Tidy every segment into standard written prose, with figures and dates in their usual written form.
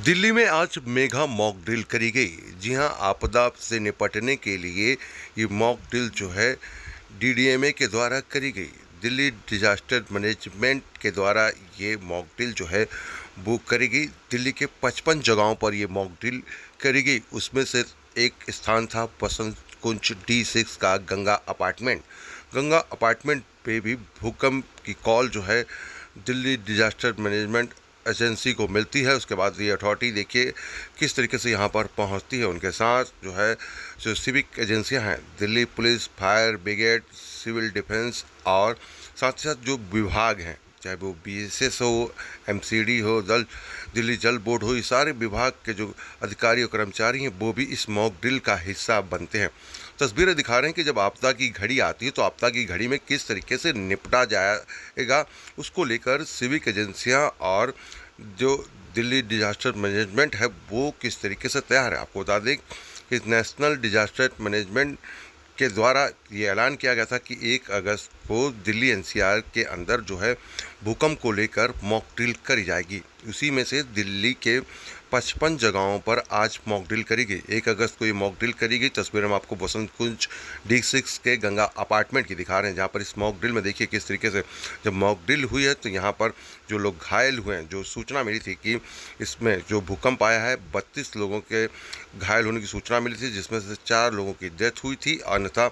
दिल्ली में आज mega mock drill करी गई। जी हां, आपदा से निपटने के लिए ये मॉक ड्रिल जो है डीडीएमए के द्वारा करी गई। दिल्ली डिजास्टर मैनेजमेंट के द्वारा ये मॉक ड्रिल जो है बुक करी गई। दिल्ली के 55 जगहों पर ये मॉक ड्रिल करी गई। उसमें से एक स्थान था बसंत कुंज D6 का गंगा अपार्टमेंट। गंगा अपार्टमेंट पे भी भूकंप की कॉल जो है दिल्ली डिजास्टर मैनेजमेंट एजेंसी को मिलती है। उसके बाद ये अथॉरिटी देखिए किस तरीके से यहाँ पर पहुँचती है। उनके साथ जो है जो सिविक एजेंसियाँ हैं, Delhi police, fire brigade, civil defence और साथ ही साथ जो विभाग हैं, चाहे वो BSS हो, MCD हो, दिल्ली जल बोर्ड हो, ये सारे विभाग के जो अधिकारी और कर्मचारी हैं वो भी इस मॉक ड्रिल का हिस्सा बनते हैं। तस्वीरें दिखा रहे हैं कि जब आपदा की घड़ी आती है तो आपदा की घड़ी में किस तरीके से निपटा जाएगा, उसको लेकर सिविक एजेंसियां और जो दिल्ली डिजास्टर मैनेजमेंट है वो किस तरीके से तैयार है। आपको बता दें कि नेशनल डिजास्टर मैनेजमेंट के द्वारा ये ऐलान किया गया था कि 1 अगस्त को दिल्ली NCR के अंदर जो है भूकंप को लेकर मॉक ड्रिल करी जाएगी। उसी में से दिल्ली के 55 जगहों पर आज मॉक ड्रिल करी गई। 1 अगस्त को ये मॉक ड्रिल करी गई। तस्वीर हम आपको बसंत कुंज D6 के गंगा अपार्टमेंट की दिखा रहे हैं, जहाँ पर इस मॉक ड्रिल में देखिए किस तरीके से जब मॉक ड्रिल हुई है तो यहाँ पर जो लोग घायल हुए हैं, जो सूचना मिली थी कि इसमें जो भूकंप आया है 32 लोगों के घायल होने की सूचना मिली थी, जिसमें से 4 लोगों की डेथ हुई थी। अन्यथा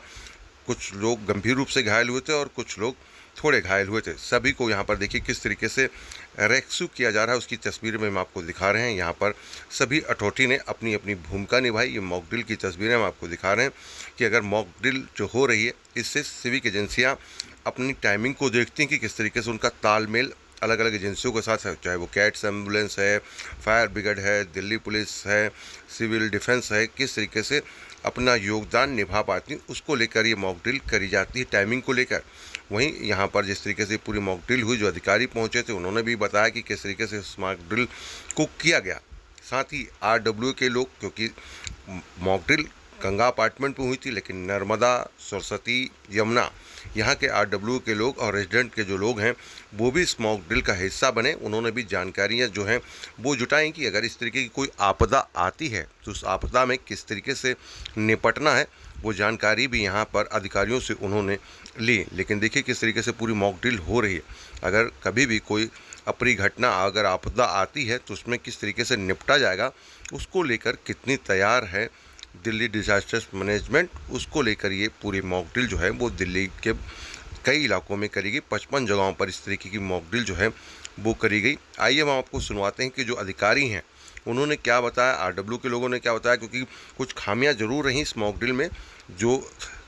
कुछ लोग गंभीर रूप से घायल हुए थे और कुछ लोग थोड़े घायल हुए थे। सभी को यहाँ पर देखिए किस तरीके से रेस्क्यू किया जा रहा है, उसकी तस्वीर में हम आपको दिखा रहे हैं। यहाँ पर सभी अथॉरिटी ने अपनी अपनी भूमिका निभाई। ये मॉक ड्रिल की तस्वीरें हम आपको दिखा रहे हैं कि अगर मॉक ड्रिल जो हो रही है इससे सिविक एजेंसियाँ अपनी टाइमिंग को देखती हैं कि किस तरीके से उनका तालमेल अलग अलग एजेंसियों के साथ है, चाहे वो कैट्स एम्बुलेंस है, फायर ब्रिगेड है, दिल्ली पुलिस है, सिविल डिफेंस है, किस तरीके से अपना योगदान निभा पाती हैं, उसको लेकर ये मॉक ड्रिल करी जाती है, टाइमिंग को लेकर। वहीं यहाँ पर जिस तरीके से पूरी मॉक ड्रिल हुई, जो अधिकारी पहुँचे थे उन्होंने भी बताया कि किस तरीके से इस मॉक ड्रिल को किया गया। साथ ही RW के लोग, क्योंकि मॉक ड्रिल गंगा अपार्टमेंट में हुई थी, लेकिन नर्मदा, सरस्वती, यमुना, यहाँ के RW के लोग और रेजिडेंट के जो लोग हैं वो भी इस मॉक ड्रिल का हिस्सा बने। उन्होंने भी जानकारियाँ जो हैं वो जुटाएं कि अगर इस तरीके की कोई आपदा आती है तो उस आपदा में किस तरीके से निपटना है, वो जानकारी भी यहाँ पर अधिकारियों से उन्होंने ली। लेकिन देखिए किस तरीके से पूरी मॉक ड्रिल हो रही है। अगर कभी भी कोई अप्रिय घटना, अगर आपदा आती है तो उसमें किस तरीके से निपटा जाएगा, उसको लेकर कितनी तैयार है दिल्ली डिजास्टर मैनेजमेंट, उसको लेकर ये पूरी मॉक ड्रिल जो है वो दिल्ली के कई इलाकों में करी गई। 55 जगहों पर इस तरीके की मॉक ड्रिल जो है वो करी गई। आइए हम आपको सुनवाते हैं कि जो अधिकारी हैं उन्होंने क्या बताया, RW के लोगों ने क्या बताया, क्योंकि कुछ खामियां जरूर रहीं इस मॉक ड्रिल में जो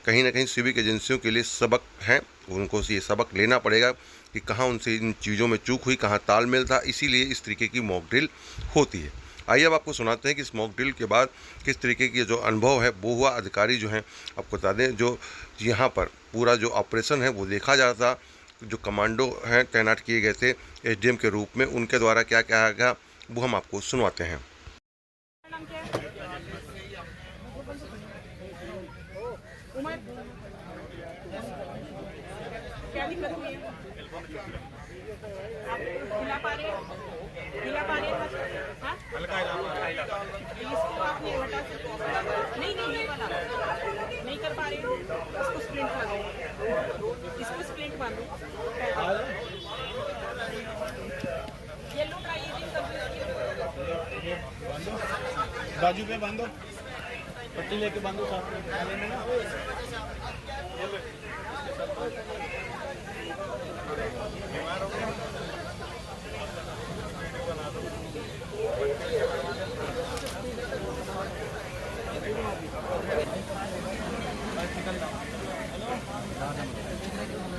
कहीं ना कहीं सिविक एजेंसियों के लिए सबक हैं। उनको ये सबक लेना पड़ेगा कि कहाँ उनसे इन चीज़ों में चूक हुई, कहाँ तालमेल था, इसीलिए इस तरीके की मॉक ड्रिल होती है। आइए अब आपको सुनाते हैं कि इस मॉक ड्रिल के बाद किस तरीके की जो अनुभव है वो हुआ। अधिकारी जो हैं, आपको बता दें, जो यहाँ पर पूरा जो ऑपरेशन है वो देखा जा रहा था, जो कमांडो हैं तैनात किए गए थे SDM के रूप में, उनके द्वारा क्या कहा गया वो हम आपको सुनवाते हैं। इसको आप नहीं हटा सकते। नहीं ये वाला नहीं कर पा रहे हो, इसको स्प्लिंट कर दो, इसको स्प्लिंट बांधो। येलो ट्राइएजिंग बांधो, बाजू पे बांधो, पट्टी लेके बांधो साथ में।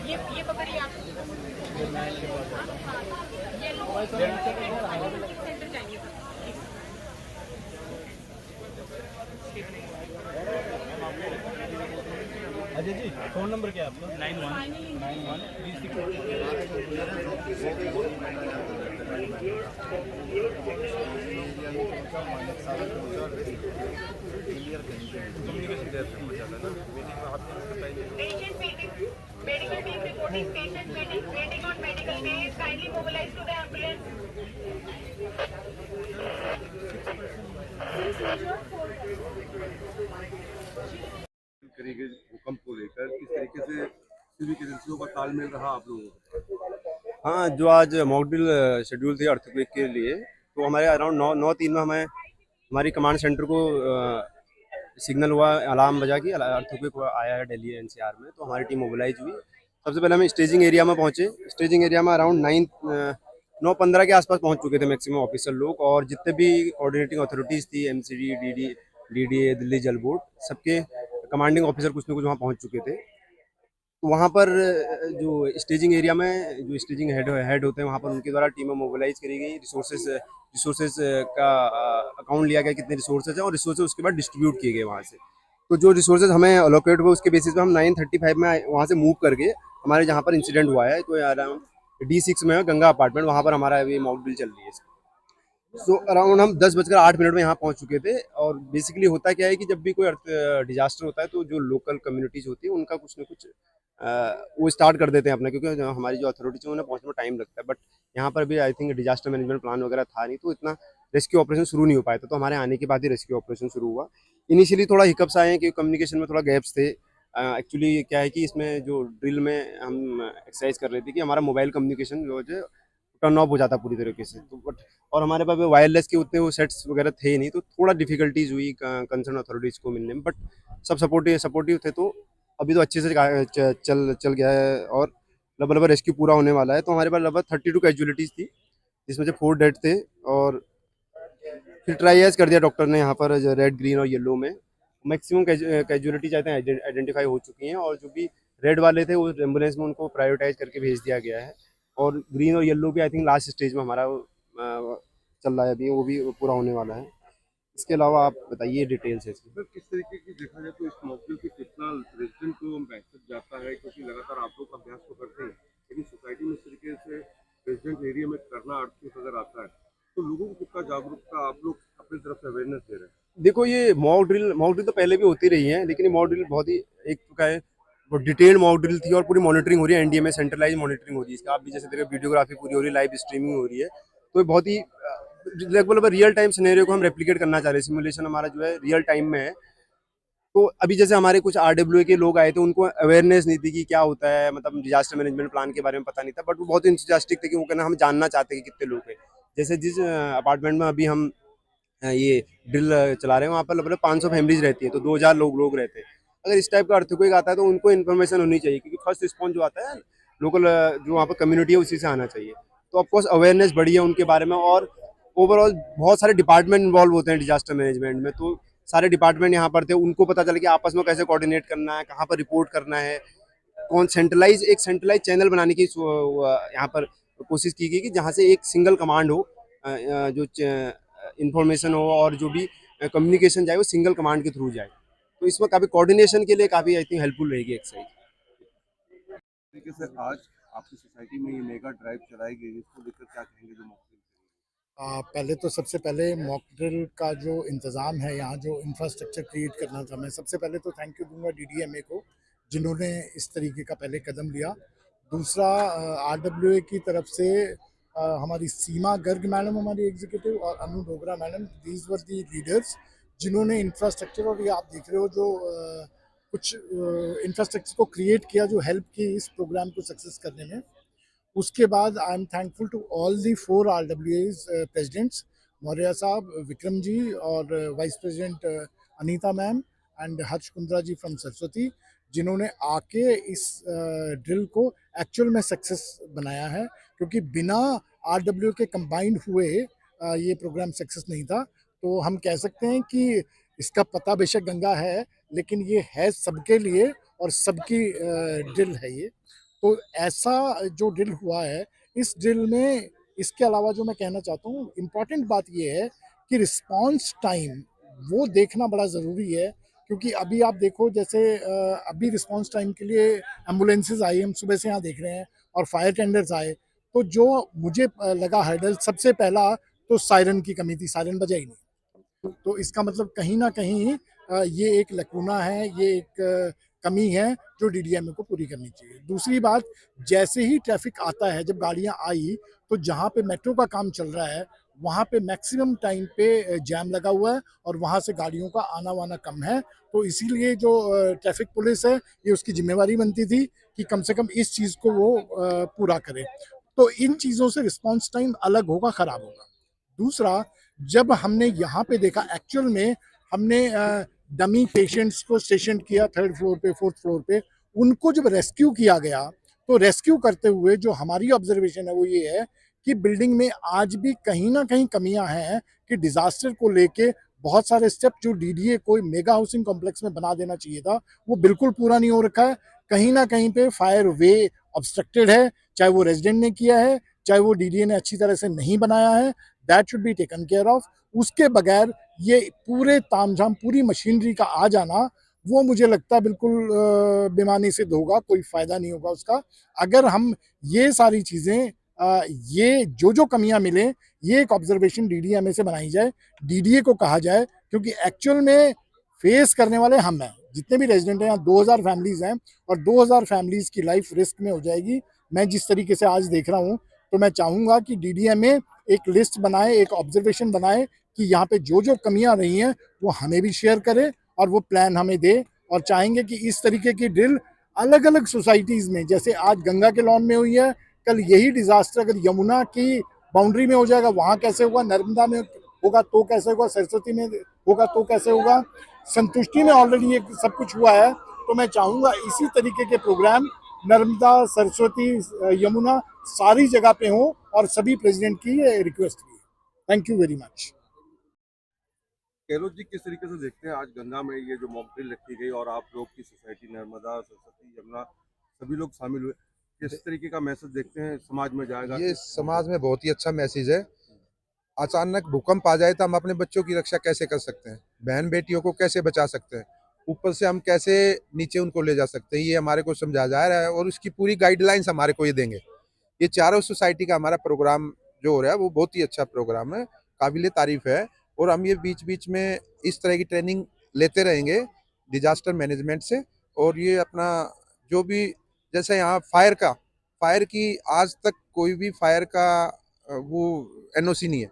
ये पकड़िए आप। येलो सेंटर चाहिए। अजय जी, फोन नंबर क्या है आपका? 9191 patient Medical team reporting patient waiting on medical case. Kindly mobilize to the ambulance. करी गई भूकंप को लेकर किस तरीके से सिविक एजेंसियों का तालमेल रहा आप लोगों का? हाँ, जो आज मॉक ड्रिल शेड्यूल थी अर्थक्वेक के लिए, तो हमारे अराउंड 9:03 में हमें हमारी कमांड सेंटर को सिग्नल हुआ, अलार्म बजा कि अर्थक्वेक आया है दिल्ली एनसीआर में। तो हमारी टीम मोबिलाइज हुई। सबसे पहले हम स्टेजिंग एरिया में पहुंचे। स्टेजिंग एरिया में अराउंड 9:15 के आसपास पहुंच चुके थे मैक्सिमम ऑफिसर लोग, और जितने भी कोऑर्डिनेटिंग अथॉरिटीज़ थी, एमसीडी, डीडीए, दिल्ली जल बोर्ड, सबके कमांडिंग ऑफिसर कुछ न कुछ वहाँ पहुँच चुके थे। तो वहाँ पर जो स्टेजिंग एरिया में जो स्टेजिंग हेड होते हैं, वहाँ पर उनके द्वारा टीमें मोबिलाइज करी गई। रिसोर्सेज का अकाउंट लिया गया कितने रिसोर्सेज हैं, और रिसोर्सेज उसके बाद डिस्ट्रीब्यूट किए गए वहाँ से। तो जो रिसोर्सेज हमें अलोकेट हुए उसके बेसिस पे हम 9:35 में वहाँ से मूव करके हमारे जहाँ पर इंसिडेंट हुआ है, तो अराउंड D6 में है गंगा अपार्टमेंट, वहाँ पर हमारा अभी मॉक ड्रिल चल रही है। सो अराउंड हम 10:08 में यहाँ पहुँच चुके थे। और बेसिकली होता क्या है कि जब भी कोई अर्थ डिजास्टर होता है, तो जो लोकल कम्युनिटीज़ होती है उनका कुछ ना कुछ वो स्टार्ट कर देते हैं अपना, क्योंकि हमारी जो अथॉरिटीज है उन्हें पहुँचने में टाइम लगता है। बट यहाँ पर भी I think disaster management plan वगैरह था नहीं, तो इतना रेस्क्यू ऑपरेशन शुरू नहीं हो पाया था। तो हमारे आने के बाद ही रेस्क्यू ऑपरेशन शुरू हुआ। इनिशियली थोड़ा हिकअप्स आए हैं कि कम्युनिकेशन में थोड़ा गैप्स थे। एक्चुअली क्या है कि इसमें जो ड्रिल में हम एक्सरसाइज कर रहे थे कि हमारा मोबाइल कम्युनिकेशन जो है टर्न ऑफ हो जाता पूरी तरीके से। तो बट और हमारे पास वायरलेस के उतने वो सेट्स वगैरह थे नहीं, तो थोड़ा डिफिकल्टीज हुई कंसर्न अथॉरिटीज़ को मिलने में। बट सब सपोर्टिव थे। तो अभी तो अच्छे से चल गया है, और लगभग रेस्क्यू पूरा होने वाला है। तो हमारे पास लगभग 32 कैजुअलिटीज़ थी, जिसमें से 4 डेड थे। और फिर ट्राई कर दिया डॉक्टर ने यहाँ पर रेड, ग्रीन और येलो में। मैक्सिमम कैजुअलिटी चाहते हैं आइडेंटिफाई हो चुकी हैं, और जो भी रेड वाले थे वो एम्बुलेंस में उनको प्रायोरिटाइज करके भेज दिया गया है। और ग्रीन और येलो भी आई थिंक लास्ट स्टेज में हमारा चल रहा है अभी, वो भी पूरा होने वाला है। इसके अलावा आप बताइए डिटेल्स है इसकी। सर, किस तरीके की देखा जाए तो इस मॉक से कितना रेजिडेंट को मैसेज जाता है, क्योंकि लगातार आप लोग अभ्यास तो करते हैं, लेकिन सोसाइटी में इस तरीके से रेजिडेंट एरिया में करना अर्थक्वेक अगर आता है, तो लोगों को कितना जागरूकता आप लोग अपनी तरफ से अवेयरनेस दे रहे हैं? देखो, ये मॉक ड्रिल तो पहले भी होती रही है, लेकिन ये मॉक ड्रिल बहुत ही एक क्या है, वो डिटेल्ड मॉक ड्रिल थी, और पूरी मॉनिटरिंग हो रही है एनडीए में, सेंट्रलाइज मॉनिटरिंग हो रही है इसका। आप भी जैसे देखो, वीडियोग्राफी पूरी हो रही है, लाइव स्ट्रीमिंग हो रही है। तो ये बहुत ही लगभग रियल टाइम सिनेरियो को हम रेप्लिकेट करना चाह रहे हैं। सिमुलेशन हमारा जो है रियल टाइम में है। तो अभी जैसे हमारे कुछ आरडब्ल्यूए के लोग आए थे, उनको अवेयरनेस नहीं थी कि क्या होता है, मतलब डिजास्टर मैनेजमेंट प्लान के बारे में पता नहीं था। बट वो बहुत इंथुसियास्टिक थे कि वो कहना हम जानना चाहते हैं कि कितने लोग हैं। जैसे जिस अपार्टमेंट में अभी हम ये ड्रिल चला रहे हैं, वहाँ पर लगभग 500 फैमिलीज रहती है, तो 2000 लोग रहते हैं। अगर इस टाइप का अर्थक्वेक आता है तो उनको इन्फॉर्मेशन होनी चाहिए, क्योंकि फर्स्ट रिस्पॉन्स जो आता है लोकल जो वहाँ पर कम्युनिटी है उसी से आना चाहिए। तो ऑफकोर्स अवेयरनेस बढ़ी है उनके बारे में। और ओवरऑल बहुत सारे डिपार्टमेंट इन्वॉल्व होते हैं डिजास्टर मैनेजमेंट में, तो सारे डिपार्टमेंट यहाँ पर थे, उनको पता चला कि आपस में कैसे कोऑर्डिनेट करना है, कहाँ पर रिपोर्ट करना है, कौन एक सेंट्रलाइज चैनल बनाने की यहाँ पर कोशिश की गई कि जहाँ से एक सिंगल कमांड हो, जो इंफॉर्मेशन हो और जो भी कम्युनिकेशन जाए वो सिंगल कमांड के थ्रू जाए। तो इसमें काफ़ी कोऑर्डिनेशन के लिए काफ़ी आई थिंक हेल्पफुल रहेगी एक्सरसाइज। तरीके से आज आपकी सोसाइटी में ये मेगा ड्राइव चलाई गई, इसको लेकर क्या कहेंगे जो मौके? पहले तो सबसे पहले मॉक ड्रिल का जो इंतज़ाम है, यहाँ जो इंफ्रास्ट्रक्चर क्रिएट करना था, मैं सबसे पहले तो थैंक यू दूंगा डीडीएमए को, जिन्होंने इस तरीके का पहले कदम लिया। दूसरा, आरडब्ल्यूए की तरफ से हमारी सीमा गर्ग मैडम हमारी एग्जीक्यूटिव, और Anu Dogra madam, these were the leaders जिन्होंने इंफ्रास्ट्रक्चर, और ये आप देख रहे हो जो कुछ इंफ्रास्ट्रक्चर को क्रिएट किया, जो हेल्प की इस प्रोग्राम को सक्सेस करने में। उसके बाद I am thankful to all the 4 RWA's presidents, Maurya साहब, विक्रम जी, और vice president Anita ma'am and Harsh Kundra ji from Saraswati, जिन्होंने आके इस ड्रिल को एक्चुअल में सक्सेस बनाया है। क्योंकि बिना RWA के कंबाइंड हुए ये प्रोग्राम सक्सेस नहीं था। तो हम कह सकते हैं कि इसका पता बेशक गंगा है, लेकिन ये है सबके लिए और सबकी ड्रिल है ये। तो ऐसा जो ड्रिल हुआ है, इस ड्रिल में इसके अलावा जो मैं कहना चाहता हूँ, इम्पॉर्टेंट बात ये है कि रिस्पांस टाइम वो देखना बड़ा ज़रूरी है। क्योंकि अभी आप देखो, जैसे अभी रिस्पांस टाइम के लिए एम्बुलेंसेज आई, हम सुबह से यहाँ देख रहे हैं, और फायर टेंडर्स आए। तो जो मुझे लगा हर्डल, सबसे पहला तो सायरन की कमी थी, सायरन बजा ही नहीं। तो इसका मतलब कहीं ना कहीं ये एक लकूना है, ये एक कमी है जो डीडीएमए को पूरी करनी चाहिए। दूसरी बात, जैसे ही ट्रैफिक आता है, जब गाड़ियां आई तो जहां पे मेट्रो का काम चल रहा है वहां पे मैक्सिमम टाइम पे जैम लगा हुआ है और वहां से गाड़ियों का आना वाना कम है। तो इसीलिए जो ट्रैफिक पुलिस है, ये उसकी जिम्मेवारी बनती थी कि कम से कम इस चीज़ को वो पूरा करे। तो इन चीज़ों से रिस्पॉन्स टाइम अलग होगा, ख़राब होगा। दूसरा, जब हमने यहाँ पे देखा एक्चुअल में, हमने डमी पेशेंट्स को स्टेशन किया 3rd फ्लोर पे, 4th फ्लोर पे, उनको जब रेस्क्यू किया गया तो रेस्क्यू करते हुए जो हमारी ऑब्जर्वेशन है वो ये है कि बिल्डिंग में आज भी कहीं ना कहीं कमियां हैं कि डिजास्टर को लेके बहुत सारे स्टेप जो डीडीए कोई मेगा हाउसिंग कॉम्प्लेक्स में बना देना चाहिए था वो बिल्कुल पूरा नहीं हो रखा है। कहीं ना कहीं पे फायर वे ऑब्स्ट्रक्टेड है, चाहे वो रेजिडेंट ने किया है, चाहे वो डीडीए ने अच्छी तरह से नहीं बनाया है। That should be taken care of. उसके बगैर ये पूरे तामझाम पूरी मशीनरी का आ जाना, वो मुझे लगता है बिल्कुल बेमानी सिद्ध होगा, कोई फायदा नहीं होगा उसका। अगर हम ये सारी चीजें ये जो कमियां मिले, ये एक ऑब्जर्वेशन डीडीएमए से बनाई जाए, डीडीए को कहा जाए, क्योंकि एक्चुअल में फेस करने वाले हम हैं। जितने भी रेजिडेंट हैं, यहाँ 2000 फैमिलीज हैं और 2000 फैमिलीज की लाइफ रिस्क में हो जाएगी। मैं जिस तरीके से आज देख रहा हूँ, तो मैं चाहूंगा कि डीडीएमए एक लिस्ट बनाए, एक ऑब्जर्वेशन बनाए कि यहाँ पे जो कमियां रही हैं वो हमें भी शेयर करे और वो प्लान हमें दे। और चाहेंगे कि इस तरीके की ड्रिल अलग अलग सोसाइटीज में, जैसे आज गंगा के लॉन में हुई है, कल यही डिजास्टर अगर यमुना की बाउंड्री में हो जाएगा, वहां कैसे होगा, नर्मदा में होगा तो कैसे होगा, सरस्वती में होगा तो कैसे होगा, संतुष्टि में ऑलरेडी ये सब कुछ हुआ है। तो मैं चाहूंगा इसी तरीके के प्रोग्राम नर्मदा, सरस्वती, यमुना सारी जगह पे हो और सभी प्रेसिडेंट की ये रिक्वेस्ट की। Thank you very much. Gehlot ji, किस तरीके से देखते हैं आज गंगा में ये जो मॉक ड्रिल रखी गई और आप लोग की सोसाइटी नर्मदा, सरस्वती, यमुना सभी लोग शामिल हुए, किस तरीके का मैसेज देखते हैं समाज में जाएगा? ये समाज में बहुत ही अच्छा मैसेज है। अचानक भूकंप आ जाए तो हम अपने बच्चों की रक्षा कैसे कर सकते हैं, बहन बेटियों को कैसे बचा सकते हैं, ऊपर से हम कैसे नीचे उनको ले जा सकते हैं, ये हमारे को समझा जा रहा है और उसकी पूरी गाइडलाइंस हमारे को ये देंगे। ये चारों सोसाइटी का हमारा प्रोग्राम जो हो रहा है वो बहुत ही अच्छा प्रोग्राम है, काबिले तारीफ है। और हम ये बीच बीच में इस तरह की ट्रेनिंग लेते रहेंगे डिजास्टर मैनेजमेंट से। और ये अपना जो भी, जैसे यहाँ फायर की आज तक कोई भी फायर का वो एनओसी नहीं है,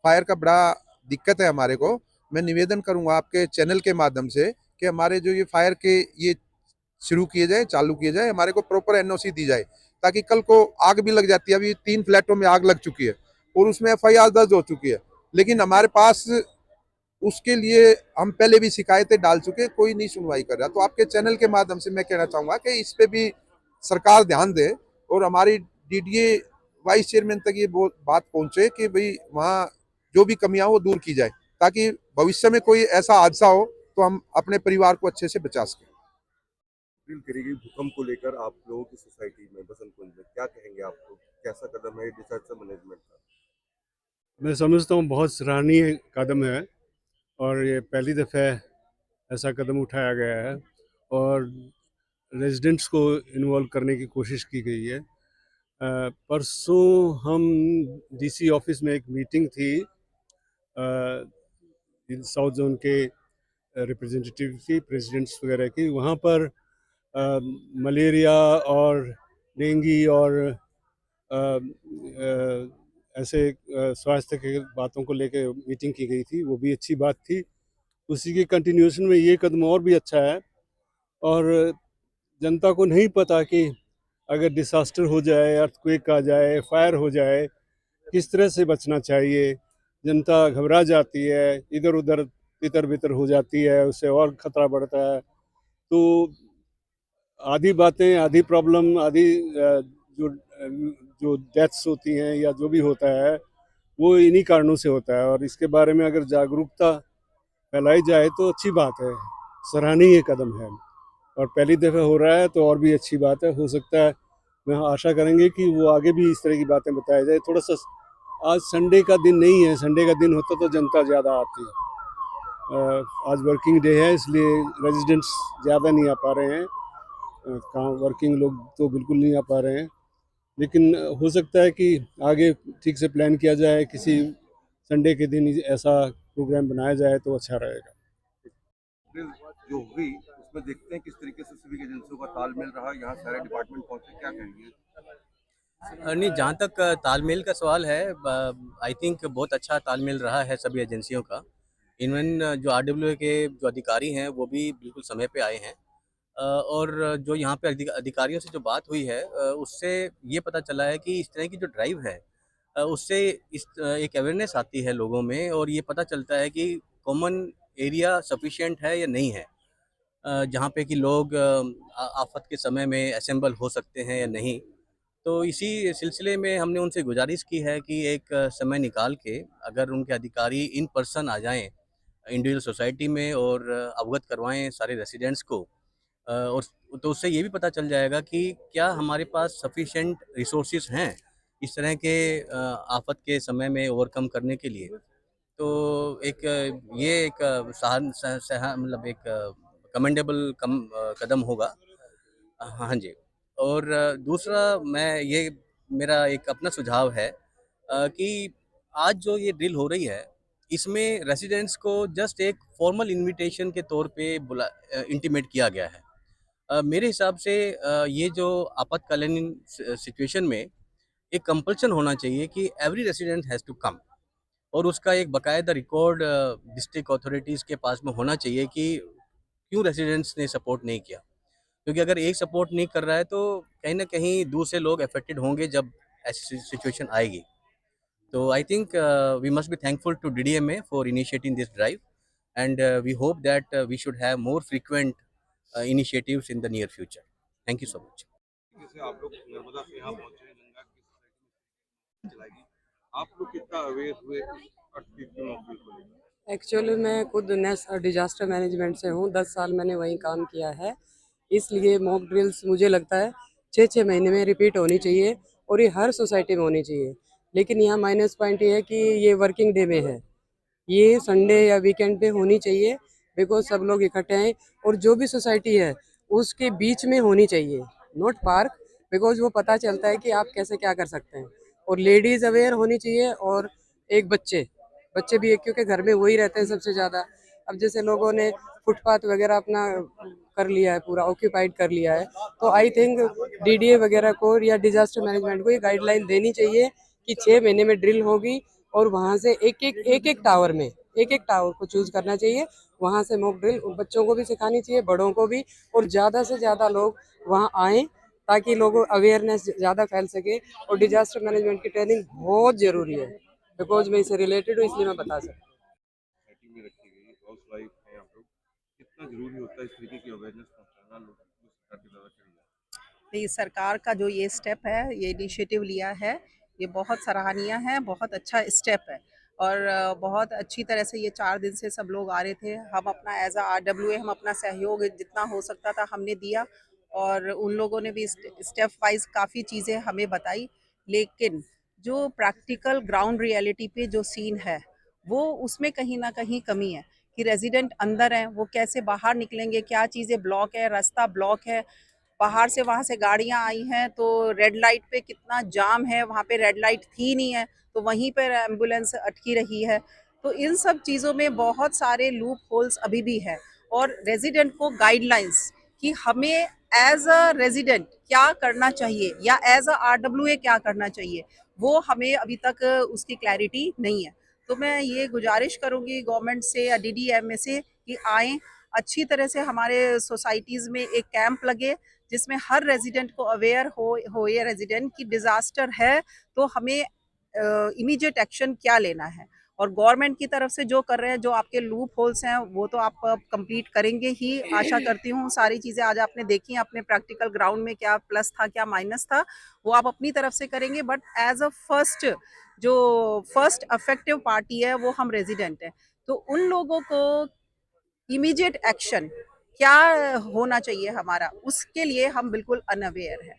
फायर का बड़ा दिक्कत है हमारे को। मैं निवेदन करूंगा आपके चैनल के माध्यम से कि हमारे जो ये फायर के ये शुरू किए जाए, चालू किए जाए, हमारे को प्रॉपर एनओसी दी जाए, ताकि कल को आग भी लग जाती है। अभी 3 फ्लैटों में आग लग चुकी है और उसमें एफआईआर दर्ज हो चुकी है, लेकिन हमारे पास उसके लिए हम पहले भी शिकायतें डाल चुके, कोई नहीं सुनवाई कर रहा। तो आपके चैनल के माध्यम से मैं कहना चाहूंगा कि इस पे भी सरकार ध्यान दे और हमारी डीडीए वाइस चेयरमैन तक ये बात पहुंचे कि भाई वहाँ जो भी कमियां हो वो दूर की जाए, ताकि भविष्य में कोई ऐसा हादसा हो तो हम अपने परिवार को अच्छे से बचा सकें। ड्रिल करी गई भूकंप को लेकर आप लोगों की सोसाइटी में बसंत कुंज में क्या कहेंगे? आपको कैसा कदम है डिजास्टर मैनेजमेंट का? मैं समझता हूँ बहुत सराहनीय कदम है और ये पहली दफ़ा ऐसा कदम उठाया गया है और रेजिडेंट्स को इन्वॉल्व करने की कोशिश की गई है। परसों हम डीसी ऑफिस में एक मीटिंग थी साउथ जोन के रिप्रेजेंटेटिव की, प्रेसिडेंट्स वगैरह की। वहाँ पर मलेरिया और डेंगू और ऐसे स्वास्थ्य के बातों को लेकर मीटिंग की गई थी, वो भी अच्छी बात थी। उसी के कंटिन्यूएशन में ये कदम और भी अच्छा है। और जनता को नहीं पता कि अगर डिसास्टर हो जाए, अर्थक्वेक आ जाए, फायर हो जाए, किस तरह से बचना चाहिए। जनता घबरा जाती है, इधर उधर तितर बितर हो जाती है, उससे और ख़तरा बढ़ता है। तो आधी बातें, आधी प्रॉब्लम, आधी जो डेथ्स होती हैं या जो भी होता है वो इन्हीं कारणों से होता है। और इसके बारे में अगर जागरूकता फैलाई जाए तो अच्छी बात है, सराहनीय कदम है और पहली दफ़ा हो रहा है तो और भी अच्छी बात है। हो सकता है, मैं आशा करेंगे कि वो आगे भी इस तरह की बातें बताई जाए। थोड़ा सा आज संडे का दिन नहीं है, संडे का दिन होता तो जनता ज़्यादा आती है। आज वर्किंग डे है, इसलिए रेजिडेंट्स ज़्यादा नहीं आ पा रहे हैं। काम वर्किंग लोग तो बिल्कुल नहीं आ पा रहे हैं, लेकिन हो सकता है कि आगे ठीक से प्लान किया जाए, किसी संडे के दिन ऐसा प्रोग्राम बनाया जाए तो अच्छा रहेगा। ड्रिल जो हुई उसमें देखते हैं किस तरीके से सभी एजेंसियों का तालमेल रहा, यहाँ सारे डिपार्टमेंट पहुंचे, क्या कहेंगे? नहीं, जहाँ तक तालमेल का सवाल है, आई थिंक बहुत अच्छा तालमेल रहा है सभी एजेंसियों का। इवन जो आरडब्ल्यूए के जो अधिकारी हैं वो भी बिल्कुल समय पे आए हैं। और जो यहाँ पे अधिकारियों से जो बात हुई है, उससे ये पता चला है कि इस तरह की जो ड्राइव है, उससे एक अवेयरनेस आती है लोगों में, और ये पता चलता है कि कॉमन एरिया सफिशिएंट है या नहीं है, जहाँ पे कि लोग आफत के समय में असेंबल हो सकते हैं या नहीं। तो इसी सिलसिले में हमने उनसे गुजारिश की है कि एक समय निकाल के अगर उनके अधिकारी इन पर्सन आ जाएं इंडिविजुअल सोसाइटी में और अवगत करवाएं सारे रेसिडेंट्स को, और तो उससे ये भी पता चल जाएगा कि क्या हमारे पास सफिशिएंट रिसोर्सेज हैं इस तरह के आफत के समय में ओवरकम करने के लिए। तो एक ये एक मतलब एक कमेंडेबल कदम होगा। हाँ जी। और दूसरा, मैं ये मेरा एक अपना सुझाव है कि आज जो ये ड्रिल हो रही है, इसमें रेसिडेंट्स को जस्ट एक फॉर्मल इनविटेशन के तौर पे इंटीमेट किया गया है। मेरे हिसाब से ये जो आपातकालीन सिचुएशन में एक कंपल्शन होना चाहिए कि every resident has to come, और उसका एक बाकायदा रिकॉर्ड डिस्ट्रिक्ट अथॉरिटीज़ के पास में होना चाहिए कि क्यों रेसिडेंट्स ने सपोर्ट नहीं किया। क्योंकि अगर एक सपोर्ट नहीं कर रहा है तो कहीं ना कहीं दूसरे लोग अफेक्टेड होंगे जब ऐसी सिचुएशन आएगी। तो I think we must be thankful to DDMA for initiating this drive, and we hope that we should have more frequent initiatives in the near future. Thank you so much. जैसे आप लोग नर्मदा से यहाँ पहुंचे हैं, गंगा की सोसाइटी में चलाएगी, आप लोग कितना अवेयर हुए अर्थक्वेक की मौके को लेकर? एक्चुअली मैं खुद डिजास्टर मैनेजमेंट से हूँ, 10 साल मैंने वहीं काम किया है। इसलिए मॉक ड्रिल्स मुझे लगता है 6-6 महीने में रिपीट होनी चाहिए, और ये हर सोसाइटी में होनी चाहिए। लेकिन यहाँ माइनस पॉइंट ये है कि ये वर्किंग डे में है, ये संडे या वीकेंड पे होनी चाहिए, बिकॉज सब लोग इकट्ठे हैं। और जो भी सोसाइटी है उसके बीच में होनी चाहिए, नॉट पार्क, बिकॉज वो पता चलता है कि आप कैसे क्या कर सकते हैं। और लेडीज़ अवेयर होनी चाहिए, और एक बच्चे भी एक, क्योंकि घर में वही रहते हैं सबसे ज़्यादा। अब जैसे लोगों ने फुटपाथ वगैरह अपना कर लिया है, पूरा ऑक्यूपाइड कर लिया है, तो आई थिंक डीडीए वगैरह को या डिजास्टर मैनेजमेंट को ये गाइडलाइन देनी चाहिए कि 6 महीने में ड्रिल होगी, और वहाँ से एक एक टावर को चूज करना चाहिए। वहाँ से मॉक ड्रिल बच्चों को भी सिखानी चाहिए, बड़ों को भी, और ज़्यादा से ज़्यादा लोग वहाँ आएँ ताकि लोगों अवेयरनेस ज़्यादा फैल सके। और डिजास्टर मैनेजमेंट की ट्रेनिंग बहुत ज़रूरी है, बिकॉज मैं इससे रिलेटेड हूँ, इसलिए मैं बता सकती हूँ। सोसाइटी में रखी गई हाउस वाइफ है आप लोग, कितना जरूरी होता है इस तरीके की अवेयरनेस पहुंचाना लोगों को सरकार के द्वारा करी जाए? नहीं, सरकार का जो ये स्टेप है, ये इनिशिएटिव लिया है, ये बहुत सराहनीय है, बहुत अच्छा स्टेप है। और बहुत अच्छी तरह से ये 4 दिन से सब लोग आ रहे थे। हम अपना एज अ आरडब्ल्यूए हम अपना सहयोग जितना हो सकता था हमने दिया, और उन लोगों ने भी स्टेप वाइज काफ़ी चीज़ें हमें बताई। लेकिन जो प्रैक्टिकल ग्राउंड रियलिटी पे जो सीन है, वो उसमें कहीं ना कहीं कमी है कि रेजिडेंट अंदर हैं, वो कैसे बाहर निकलेंगे, क्या चीज़ें ब्लॉक है, रास्ता ब्लॉक है, बाहर से वहाँ से गाड़ियाँ आई हैं तो रेड लाइट पे कितना जाम है, वहाँ पे रेड लाइट थी नहीं है तो वहीं पर एम्बुलेंस अटकी रही है। तो इन सब चीज़ों में बहुत सारे लूप होल्स अभी भी है, और रेजिडेंट को गाइडलाइंस कि हमें एज अ रेजिडेंट क्या करना चाहिए या एज अ आरडब्ल्यूए क्या करना चाहिए, वो हमें अभी तक उसकी क्लैरिटी नहीं है। तो मैं ये गुजारिश करूँगी गवर्नमेंट से या डीडीएमए से कि आएँ, अच्छी तरह से हमारे सोसाइटीज़ में एक कैंप लगे जिसमें हर रेजिडेंट को अवेयर हो ये रेजिडेंट कि डिज़ास्टर है तो हमें इमीडिएट एक्शन क्या लेना है। और गवर्नमेंट की तरफ से जो कर रहे हैं, जो आपके लूप होल्स हैं, वो तो आप कंप्लीट करेंगे ही, आशा करती हूँ। सारी चीज़ें आज आपने देखी, अपने प्रैक्टिकल ग्राउंड में क्या प्लस था क्या माइनस था, वो आप अपनी तरफ से करेंगे। But as a first affected party है वो हम रेजिडेंट हैं, तो उन लोगों को इमीडिएट एक्शन क्या होना चाहिए हमारा, उसके लिए हम बिल्कुल अनअवेयर है।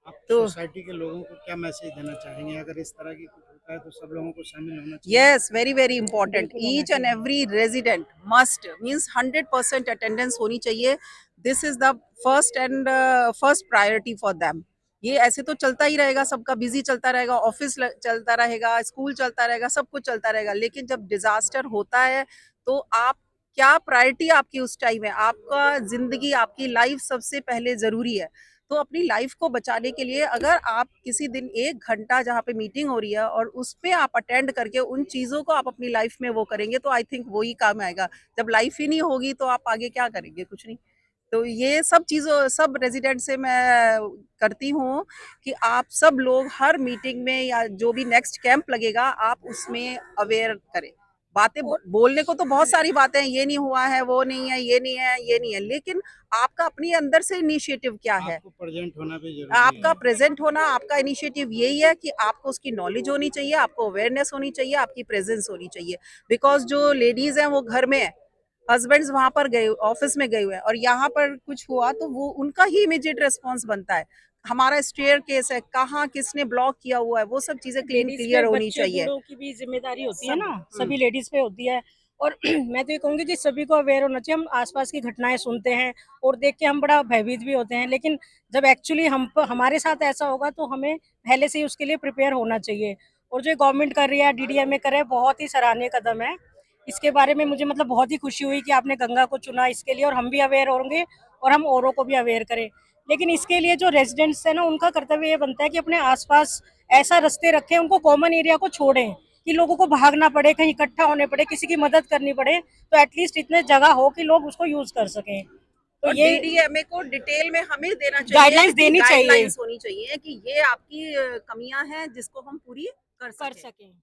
आप तो सोसाइटी के लोगों को क्या मैसेज देना चाहेंगे? अगर इस तरह की कुछ होता है तो सब लोगों को शामिल होना चाहिए। Yes, very very important, each and every resident must means 100% attendance होनी चाहिए। This is the first priority for them. ये ऐसे तो चलता ही रहेगा, सबका बिजी चलता रहेगा, ऑफिस चलता रहेगा, स्कूल चलता रहेगा, सब कुछ चलता रहेगा, लेकिन जब डिजास्टर होता है तो आप क्या प्रायोरिटी आपकी उस टाइम है। आपका ज़िंदगी, आपकी लाइफ सबसे पहले ज़रूरी है। तो अपनी लाइफ को बचाने के लिए अगर आप किसी दिन 1 घंटा जहाँ पे मीटिंग हो रही है और उस पे आप अटेंड करके उन चीज़ों को आप अपनी लाइफ में वो करेंगे, तो आई थिंक वो ही काम आएगा। जब लाइफ ही नहीं होगी तो आप आगे क्या करेंगे? कुछ नहीं। तो ये सब रेज़िडेंट से मैं करती हूँ कि आप सब लोग हर मीटिंग में या जो भी नेक्स्ट कैंप लगेगा, आप उसमें अवेयर करें। बातें बोलने को तो बहुत सारी बातें हैं, ये नहीं हुआ है, वो नहीं है, ये नहीं है, ये नहीं है, लेकिन आपका अपनी अंदर से इनिशिएटिव क्या है? आपको प्रेजेंट होना भी जरूरी आपका है। प्रेजेंट होना, आपका इनिशिएटिव यही है कि आपको उसकी नॉलेज होनी चाहिए, आपको अवेयरनेस होनी चाहिए, आपकी प्रेजेंस होनी चाहिए। बिकॉज़ जो लेडीज़ हैं वो घर में है, हस्बैंड्स वहाँ पर गए, ऑफिस में गए हुए हैं और यहाँ पर कुछ हुआ तो वो उनका ही इमीडिएट रिस्पॉन्स बनता है। हमारा स्टेयरकेस है, कहाँ किसने ब्लॉक किया हुआ है, वो सब चीज़ें क्लियर होनी चाहिए। बूढ़ों की भी जिम्मेदारी होती है सब ना, सभी लेडीज पे होती है। और मैं तो ये कहूँगी कि सभी को अवेयर होना चाहिए। हम आसपास की घटनाएं सुनते हैं और देख के हम बड़ा भयभीत भी होते हैं, लेकिन जब एक्चुअली हमारे साथ ऐसा होगा तो हमें पहले से ही उसके लिए प्रिपेयर होना चाहिए। और जो गवर्नमेंट कर रही है, डीडीएमए कर रहा है, बहुत ही सराहनीय कदम है। इसके बारे में मुझे मतलब बहुत ही खुशी हुई कि आपने गंगा को चुना इसके लिए, और हम भी अवेयर होंगे और हम औरों को भी अवेयर करें। लेकिन इसके लिए जो रेजिडेंट्स है ना, उनका कर्तव्य ये बनता है कि अपने आसपास ऐसा रास्ते रखें, उनको कॉमन एरिया को छोड़ें कि लोगों को भागना पड़े, कहीं इकट्ठा होने पड़े, किसी की मदद करनी पड़े, तो एटलीस्ट इतने जगह हो कि लोग उसको यूज कर सकें। तो और ये डीडीएमए को डिटेल में हमें देना चाहिए, गाइडलाइंस देनी चाहिए, गाइडलाइंस होनी चाहिए कि ये आपकी कमियां हैं जिसको हम पूरी कर कर सकें। सकें।